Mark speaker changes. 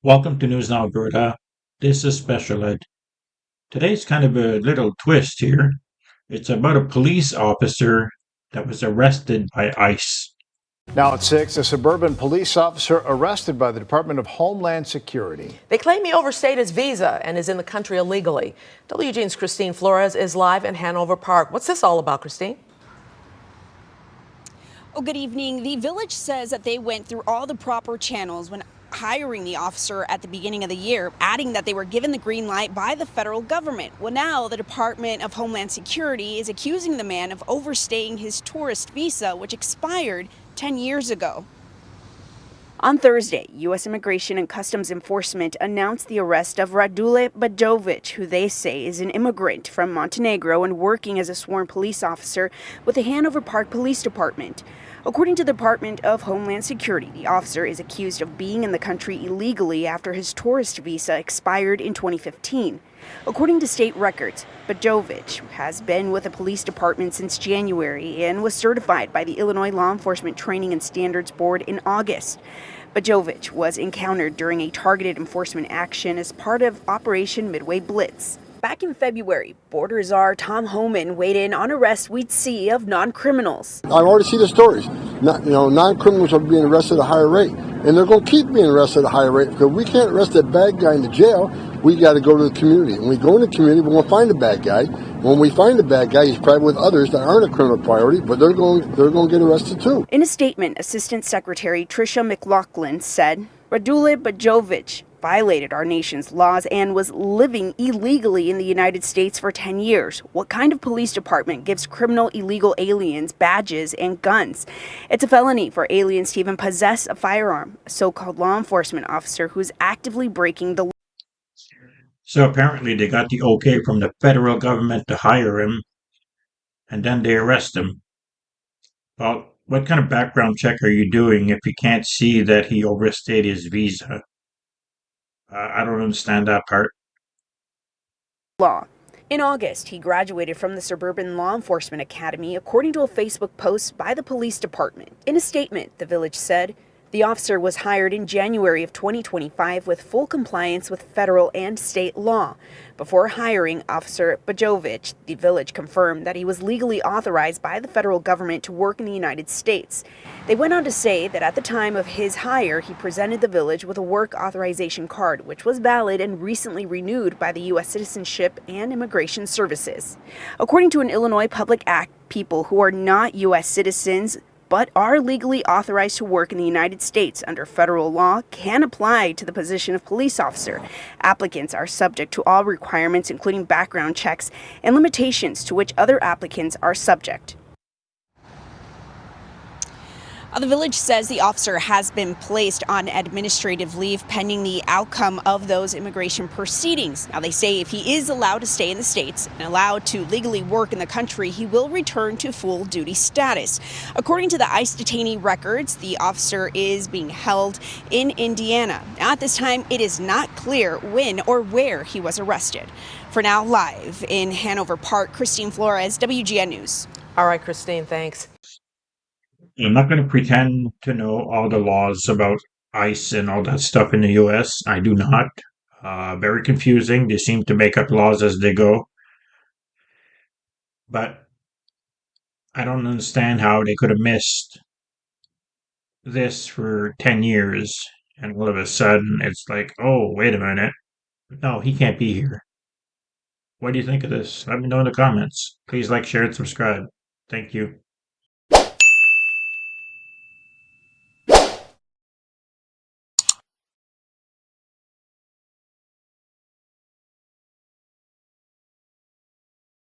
Speaker 1: Welcome to News Now Alberta. This is Special Ed. Today's kind of a little twist here. It's about a police officer that was arrested by ICE.
Speaker 2: Now at 6, a suburban police officer arrested by the Department of Homeland Security.
Speaker 3: They claim he overstayed his visa and is in the country illegally. WGN's Christine Flores is live in Hanover Park. What's this all about, Christine?
Speaker 4: Oh, good evening. The village says that they went through all the proper channels when hiring the officer at the beginning of the year, adding that they were given the green light by the federal government. Well, now the Department of Homeland Security is accusing the man of overstaying his tourist visa, which expired 10 years ago. On Thursday, U.S. Immigration and Customs Enforcement announced the arrest of Radule Bajovic, who they say is an immigrant from Montenegro and working as a sworn police officer with the Hanover Park Police Department. According to the Department of Homeland Security, the officer is accused of being in the country illegally after his tourist visa expired in 2015. According to state records, Bajovic has been with the police department since January and was certified by the Illinois Law Enforcement Training and Standards Board in August. Bajovic was encountered during a targeted enforcement action as part of Operation Midway Blitz. Back in February, border czar Tom Homan weighed in on arrests we'd see of non-criminals.
Speaker 5: I've already seen the stories. Non-criminals are being arrested at a higher rate, and they're going to keep being arrested at a higher rate because we can't arrest that bad guy in the jail. We got to go to the community. When we go in the community, we're going to find the bad guy. When we find the bad guy, he's probably with others that aren't a criminal priority, but they're going to get arrested too.
Speaker 4: In a statement, Assistant Secretary Tricia McLaughlin said, Radule Bajovic violated our nation's laws and was living illegally in the United States for 10 years. What kind of police department gives criminal illegal aliens badges and guns? It's a felony for aliens to even possess a firearm, a so-called law enforcement officer who's actively breaking the law.
Speaker 1: So apparently they got the okay from the federal government to hire him, and then they arrest him. Well, what kind of background check are you doing if you can't see that he overstayed his visa? I don't understand that part.
Speaker 4: In August, he graduated from the Suburban Law Enforcement Academy, according to a Facebook post by the police department. In a statement, the village said, the officer was hired in January of 2025 with full compliance with federal and state law. Before hiring Officer Bajovic, the village confirmed that he was legally authorized by the federal government to work in the United States. They went on to say that at the time of his hire, he presented the village with a work authorization card, which was valid and recently renewed by the U.S. Citizenship and Immigration Services. According to an Illinois Public Act, people who are not U.S. citizens but are legally authorized to work in the United States under federal law can apply to the position of police officer. Applicants are subject to all requirements, including background checks and limitations to which other applicants are subject. The village says the officer has been placed on administrative leave pending the outcome of those immigration proceedings. Now, they say if he is allowed to stay in the States and allowed to legally work in the country, he will return to full duty status. According to the ICE detainee records, the officer is being held in Indiana. Now, at this time, it is not clear when or where he was arrested. For now, live in Hanover Park, Christine Flores, WGN News.
Speaker 3: All right, Christine, thanks.
Speaker 1: I'm not going to pretend to know all the laws about ICE and all that stuff in the US. I do not. Very confusing. They seem to make up laws as they go. But I don't understand how they could have missed this for 10 years. And all of a sudden, it's like, oh, wait a minute. No, he can't be here. What do you think of this? Let me know in the comments. Please like, share, and subscribe. Thank you.